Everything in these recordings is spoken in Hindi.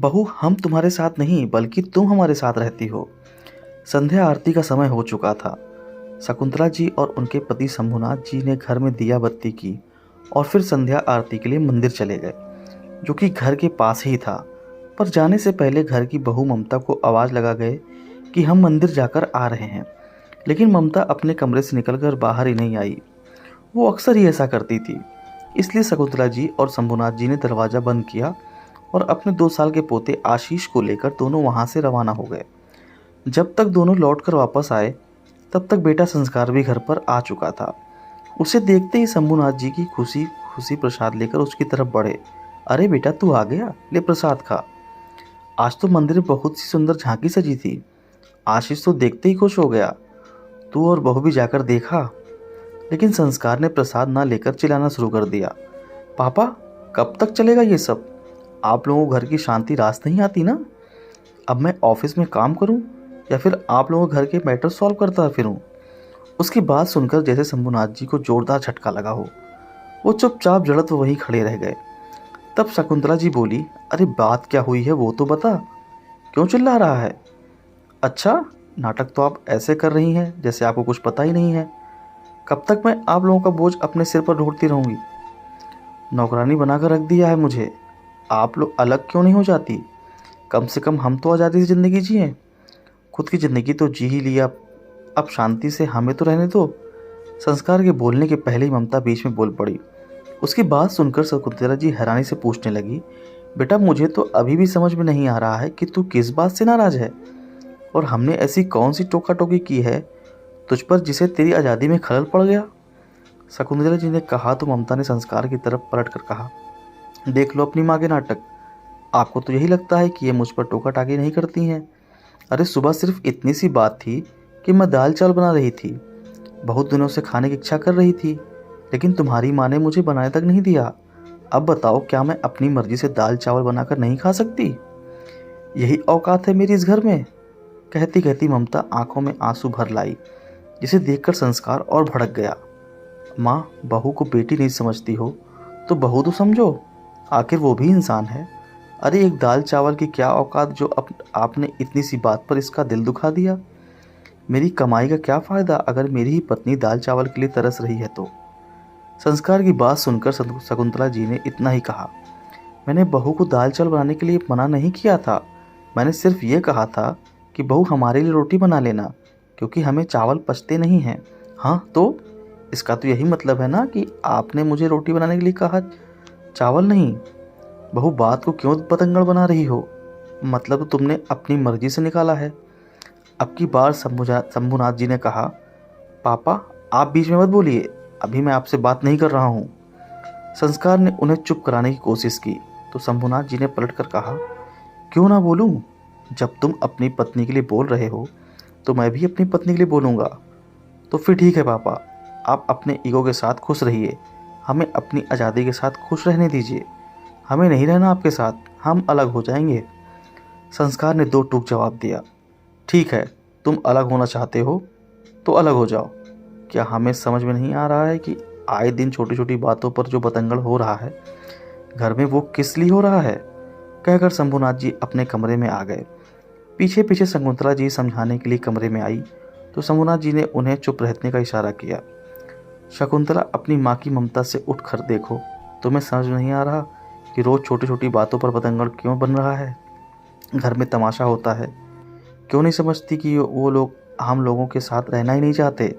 बहू, हम तुम्हारे साथ नहीं बल्कि तुम हमारे साथ रहती हो। संध्या आरती का समय हो चुका था। शकुंतला जी और उनके पति शंभुनाथ जी ने घर में दिया बत्ती की और फिर संध्या आरती के लिए मंदिर चले गए, जो कि घर के पास ही था। पर जाने से पहले घर की बहू ममता को आवाज़ लगा गए कि हम मंदिर जाकर आ रहे हैं। लेकिन ममता अपने कमरे से निकलकर बाहर ही नहीं आई। वो अक्सर ही ऐसा करती थी। इसलिए शकुंतला जी और शंभुनाथ जी ने दरवाज़ा बंद किया और अपने 2 साल के पोते आशीष को लेकर दोनों वहाँ से रवाना हो गए। जब तक दोनों लौटकर वापस आए, तब तक बेटा संस्कार भी घर पर आ चुका था। उसे देखते ही शंभुनाथ जी की खुशी खुशी प्रसाद लेकर उसकी तरफ बढ़े। अरे बेटा, तू आ गया, ले प्रसाद खा। आज तो मंदिर में बहुत सी सुंदर झांकी सजी थी। आशीष तो देखते ही खुश हो गया। तू और बहू भी जाकर देखा? लेकिन संस्कार ने प्रसाद ना लेकर चिल्लाना शुरू कर दिया। पापा, कब तक चलेगा ये सब? आप लोगों को घर की शांति रास नहीं आती ना? अब मैं ऑफिस में काम करूं या फिर आप लोगों के घर के मैटर सॉल्व करता फिरूं? उसकी बात सुनकर जैसे शंभुनाथ जी को जोरदार झटका लगा हो। वो चुपचाप जड़त वहीं खड़े रह गए। तब शकुंतला जी बोली, अरे बात क्या हुई है वो तो बता, क्यों चिल्ला रहा है? अच्छा, नाटक तो आप ऐसे कर रही हैं जैसे आपको कुछ पता ही नहीं है। कब तक मैं आप लोगों का बोझ अपने सिर पर ढोती रहूंगी? नौकरानी बनाकर रख दिया है मुझे। आप लोग अलग क्यों नहीं हो जाती? कम से कम हम तो आज़ादी से ज़िंदगी जिए। खुद की ज़िंदगी तो जी ही लिया, अब शांति से हमें तो रहने दो। संस्कार के बोलने के पहले ही ममता बीच में बोल पड़ी। उसकी बात सुनकर शकुंतला जी हैरानी से पूछने लगी, बेटा मुझे तो अभी भी समझ में नहीं आ रहा है कि तू किस बात से नाराज़ है, और हमने ऐसी कौन सी टोका टोकी की है तुझ पर जिसे तेरी आज़ादी में खलल पड़ गया? शकुंतला जी ने कहा तो ममता ने संस्कार की तरफ पलट कर कहा, देख लो अपनी माँ के नाटक। आपको तो यही लगता है कि ये मुझ पर टोका टाकी नहीं करती हैं। अरे सुबह सिर्फ इतनी सी बात थी कि मैं दाल चावल बना रही थी। बहुत दिनों से खाने की इच्छा कर रही थी, लेकिन तुम्हारी माँ ने मुझे बनाने तक नहीं दिया। अब बताओ, क्या मैं अपनी मर्जी से दाल चावल बनाकर नहीं खा सकती? यही औकात है मेरी इस घर में? कहती कहती ममता आंखों में आंसू भर लाई, जिसे देखकर संस्कार और भड़क गया। माँ, बहू को बेटी नहीं समझती हो तो बहू तो समझो, आखिर वो भी इंसान है। अरे एक दाल चावल की क्या औकात जो आपने इतनी सी बात पर इसका दिल दुखा दिया। मेरी कमाई का क्या फ़ायदा अगर मेरी ही पत्नी दाल चावल के लिए तरस रही है तो? संस्कार की बात सुनकर शकुंतला जी ने इतना ही कहा, मैंने बहू को दाल चावल बनाने के लिए मना नहीं किया था। मैंने सिर्फ ये कहा था कि बहू हमारे लिए रोटी बना लेना, क्योंकि हमें चावल पचते नहीं हैं। हाँ तो इसका तो यही मतलब है ना कि आपने मुझे रोटी बनाने के लिए कहा, चावल नहीं। बहू, बात को क्यों पतंगड़ बना रही हो? मतलब तो तुमने अपनी मर्जी से निकाला है। अब की बार शंभुनाथ जी ने कहा, पापा आप बीच में मत बोलिए, अभी मैं आपसे बात नहीं कर रहा हूँ। संस्कार ने उन्हें चुप कराने की कोशिश की तो शंभुनाथ जी ने पलटकर कहा, क्यों ना बोलूँ? जब तुम अपनी पत्नी के लिए बोल रहे हो तो मैं भी अपनी पत्नी के लिए बोलूँगा। तो फिर ठीक है पापा, आप अपने ईगो के साथ खुश रहिए, हमें अपनी आज़ादी के साथ खुश रहने दीजिए। हमें नहीं रहना आपके साथ, हम अलग हो जाएंगे। संस्कार ने दो टूक जवाब दिया, ठीक है, तुम अलग होना चाहते हो तो अलग हो जाओ। क्या हमें समझ में नहीं आ रहा है कि आए दिन छोटी छोटी बातों पर जो बतंगड़ हो रहा है घर में वो किस लिए हो रहा है? कहकर शंभुनाथ जी अपने कमरे में आ गए। पीछे पीछे शकुंतला जी समझाने के लिए कमरे में आई तो शंभुनाथ जी ने उन्हें चुप रहने का इशारा किया। शकुंतला, अपनी माँ की ममता से उठ कर देखो, तुम्हें समझ नहीं आ रहा कि रोज़ छोटी छोटी बातों पर बतंगड़ क्यों बन रहा है? घर में तमाशा होता है। क्यों नहीं समझती कि वो लोग हम लोगों के साथ रहना ही नहीं चाहते?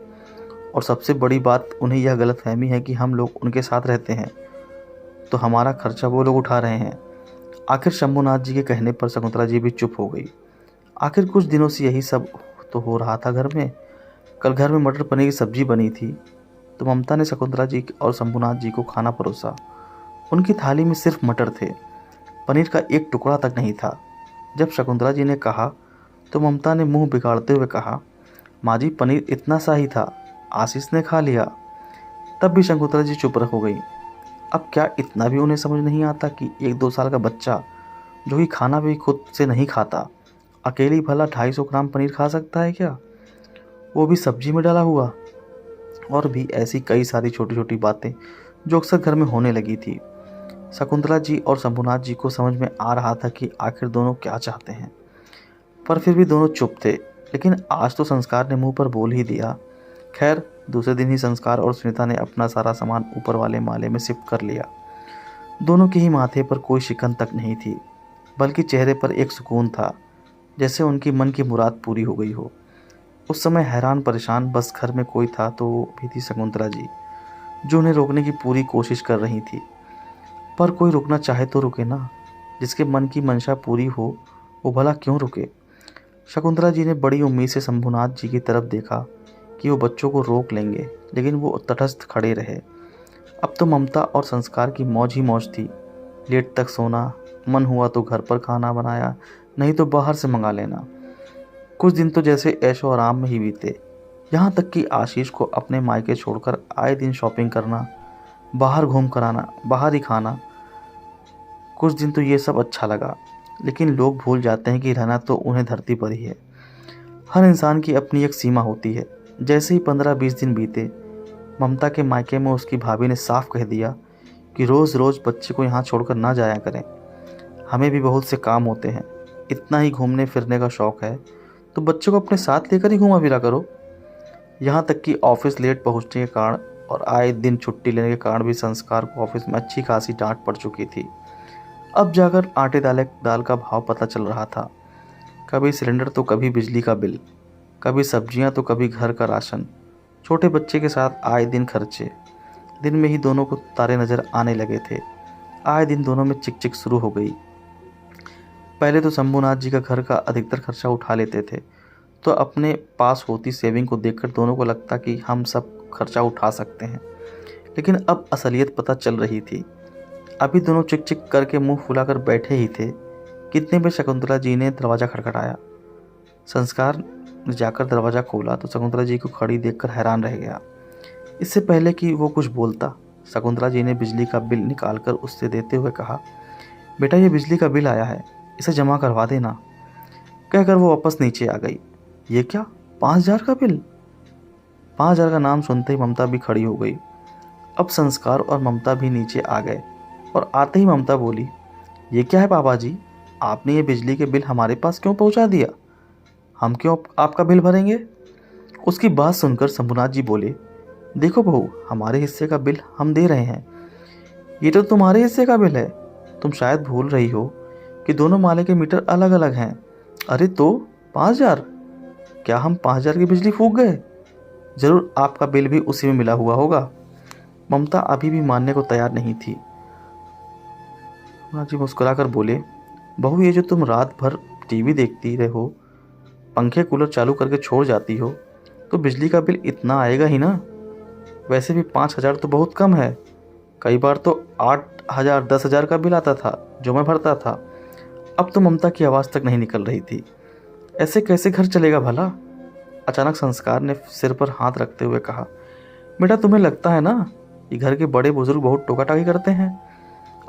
और सबसे बड़ी बात, उन्हें यह गलतफहमी है कि हम लोग उनके साथ रहते हैं तो हमारा खर्चा वो लोग उठा रहे हैं। आखिर शंभुनाथ जी के कहने पर शकुंतला जी भी चुप हो गई। आखिर कुछ दिनों से यही सब तो हो रहा था घर में। कल घर में मटर पनीर की सब्जी बनी थी तो ममता ने शकुंतला जी और शंभुनाथ जी को खाना परोसा। उनकी थाली में सिर्फ मटर थे, पनीर का एक टुकड़ा तक नहीं था। जब शकुंतला जी ने कहा तो ममता ने मुंह बिगाड़ते हुए कहा, माँ जी पनीर इतना सा ही था, आशीष ने खा लिया। तब भी शकुंतला जी चुप हो गई। अब क्या इतना भी उन्हें समझ नहीं आता कि 1-2 साल का बच्चा जो कि खाना भी खुद से नहीं खाता, अकेले ही भला 250 ग्राम पनीर खा सकता है क्या? वो भी सब्जी में डाला हुआ। और भी ऐसी कई सारी छोटी छोटी बातें जो अक्सर घर में होने लगी थी। शकुंतला जी और शंभुनाथ जी को समझ में आ रहा था कि आखिर दोनों क्या चाहते हैं, पर फिर भी दोनों चुप थे। लेकिन आज तो संस्कार ने मुंह पर बोल ही दिया। खैर, दूसरे दिन ही संस्कार और सुनीता ने अपना सारा सामान ऊपर वाले माले में शिफ्ट कर लिया। दोनों के ही माथे पर कोई शिकन तक नहीं थी, बल्कि चेहरे पर एक सुकून था, जैसे उनकी मन की मुराद पूरी हो गई हो। उस समय हैरान परेशान बस घर में कोई था तो वो भी थी शकुंतला जी, जो उन्हें रोकने की पूरी कोशिश कर रही थी। पर कोई रुकना चाहे तो रुके ना, जिसके मन की मंशा पूरी हो वो भला क्यों रुके। शकुंतला जी ने बड़ी उम्मीद से शंभुनाथ जी की तरफ देखा कि वो बच्चों को रोक लेंगे, लेकिन वो तटस्थ खड़े रहे। अब तो ममता और संस्कार की मौज ही मौज थी। लेट तक सोना, मन हुआ तो घर पर खाना बनाया, नहीं तो बाहर से मंगा लेना। कुछ दिन तो जैसे ऐशो आराम में ही बीते। यहाँ तक कि आशीष को अपने मायके छोड़कर आए दिन शॉपिंग करना, बाहर घूम कर आना, बाहर ही खाना। कुछ दिन तो ये सब अच्छा लगा, लेकिन लोग भूल जाते हैं कि रहना तो उन्हें धरती पर ही है। हर इंसान की अपनी एक सीमा होती है। जैसे ही 15-20 दिन बीते, ममता के मायके में उसकी भाभी ने साफ कह दिया कि रोज़ रोज़ बच्चे को यहाँ छोड़कर ना जाया करें। हमें भी बहुत से काम होते हैं, इतना ही घूमने फिरने का शौक़ है तो बच्चे को अपने साथ लेकर ही घूमा फिरा करो। यहाँ तक कि ऑफिस लेट पहुँचने के कारण और आए दिन छुट्टी लेने के कारण भी संस्कार को ऑफिस में अच्छी खासी डांट पड़ चुकी थी। अब जाकर आटे दाल का भाव पता चल रहा था। कभी सिलेंडर तो कभी बिजली का बिल, कभी सब्जियां तो कभी घर का राशन, छोटे बच्चे के साथ आए दिन खर्चे। दिन में ही दोनों को तारे नज़र आने लगे थे। आए दिन दोनों में चिक चिक शुरू हो गई। पहले तो शंभुनाथ जी का घर का अधिकतर खर्चा उठा लेते थे, तो अपने पास होती सेविंग को देखकर दोनों को लगता कि हम सब खर्चा उठा सकते हैं। लेकिन अब असलियत पता चल रही थी। अभी दोनों चिक चिक करके मुंह फुलाकर बैठे ही थे, कितने में शकुंतला जी ने दरवाज़ा खटखटाया। संस्कार ने जाकर दरवाज़ा खोला तो शकुंतला जी को खड़ी देखकर हैरान रह गया। इससे पहले कि वो कुछ बोलता, शकुंतला जी ने बिजली का बिल निकालकर उससे देते हुए कहा, बेटा ये बिजली का बिल आया है, इसे जमा करवा देना। कहकर वो वापस नीचे आ गई। ये क्या, 5,000 का बिल? 5,000 का नाम सुनते ही ममता भी खड़ी हो गई। अब संस्कार और ममता भी नीचे आ गए और आते ही ममता बोली, ये क्या है पापा जी, आपने ये बिजली के बिल हमारे पास क्यों पहुंचा दिया? हम क्यों आपका बिल भरेंगे? उसकी बात सुनकर शंभुनाथ जी बोले, देखो बहू, हमारे हिस्से का बिल हम दे रहे हैं, ये तो तुम्हारे हिस्से का बिल है। तुम शायद भूल रही हो कि दोनों माले के मीटर अलग अलग हैं। अरे तो 5,000? क्या हम 5,000 की बिजली फूंक गए? जरूर आपका बिल भी उसी में मिला हुआ होगा। ममता अभी भी मानने को तैयार नहीं थी। जी मुस्कुराकर बोले, बहू ये जो तुम रात भर टीवी देखती रहो, पंखे कूलर चालू करके छोड़ जाती हो, तो बिजली का बिल इतना आएगा ही ना। वैसे भी 5,000 तो बहुत कम है। कई बार तो 8,000 10,000 का बिल आता था जो मैं भरता था। अब तो ममता की आवाज़ तक नहीं निकल रही थी। ऐसे कैसे घर चलेगा भला? अचानक संस्कार ने सिर पर हाथ रखते हुए कहा, बेटा तुम्हें लगता है ना कि घर के बड़े बुजुर्ग बहुत टोका टाकी करते हैं।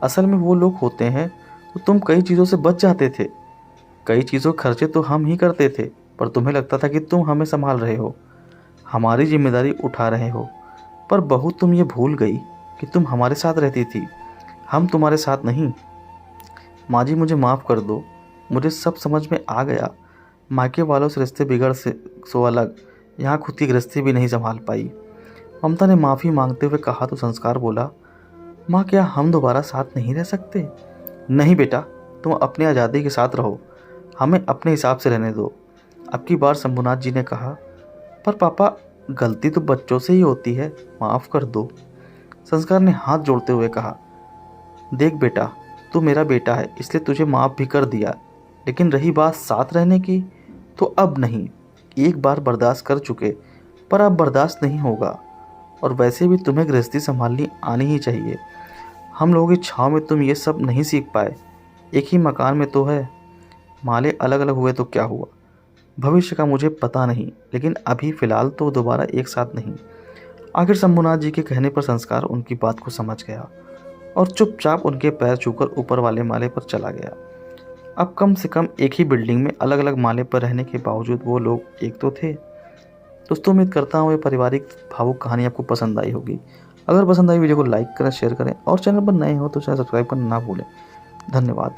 असल में वो लोग होते हैं तो तुम कई चीज़ों से बच जाते थे। कई चीज़ों के खर्चे तो हम ही करते थे, पर तुम्हें लगता था कि तुम हमें संभाल रहे हो, हमारी जिम्मेदारी उठा रहे हो। पर बहू तुम ये भूल गई कि तुम हमारे साथ रहती थी, हम तुम्हारे साथ नहीं। माँ जी मुझे माफ़ कर दो, मुझे सब समझ में आ गया। मायके वालों से रिश्ते बिगड़ से सो अलग, यहाँ खुद की गृहस्थी भी नहीं संभाल पाई। ममता ने माफ़ी मांगते हुए कहा तो संस्कार बोला, माँ क्या हम दोबारा साथ नहीं रह सकते? नहीं बेटा, तुम अपनी आज़ादी के साथ रहो, हमें अपने हिसाब से रहने दो। अब की बार शंभुनाथ जी ने कहा, पर पापा गलती तो बच्चों से ही होती है, माफ़ कर दो। संस्कार ने हाथ जोड़ते हुए कहा, देख बेटा, तू मेरा बेटा है इसलिए तुझे माफ़ भी कर दिया, लेकिन रही बात साथ रहने की तो अब नहीं। एक बार बर्दाश्त कर चुके, पर अब बर्दाश्त नहीं होगा। और वैसे भी तुम्हें गृहस्थी संभालनी आनी ही चाहिए। हम लोगों की छाँव में तुम ये सब नहीं सीख पाए। एक ही मकान में तो है, माले अलग अलग हुए तो क्या हुआ? भविष्य का मुझे पता नहीं, लेकिन अभी फ़िलहाल तो दोबारा एक साथ नहीं। आखिर शंभुनाथ जी के कहने पर संस्कार उनकी बात को समझ गया और चुपचाप उनके पैर छूकर ऊपर वाले माले पर चला गया। अब कम से कम एक ही बिल्डिंग में अलग अलग माले पर रहने के बावजूद वो लोग एक तो थे। दोस्तों उम्मीद करता हूँ ये पारिवारिक भावुक कहानी आपको पसंद आई होगी। अगर पसंद आई वीडियो को लाइक करें, शेयर करें और चैनल पर नए हो तो चैनल सब्सक्राइब करना ना भूलें। धन्यवाद।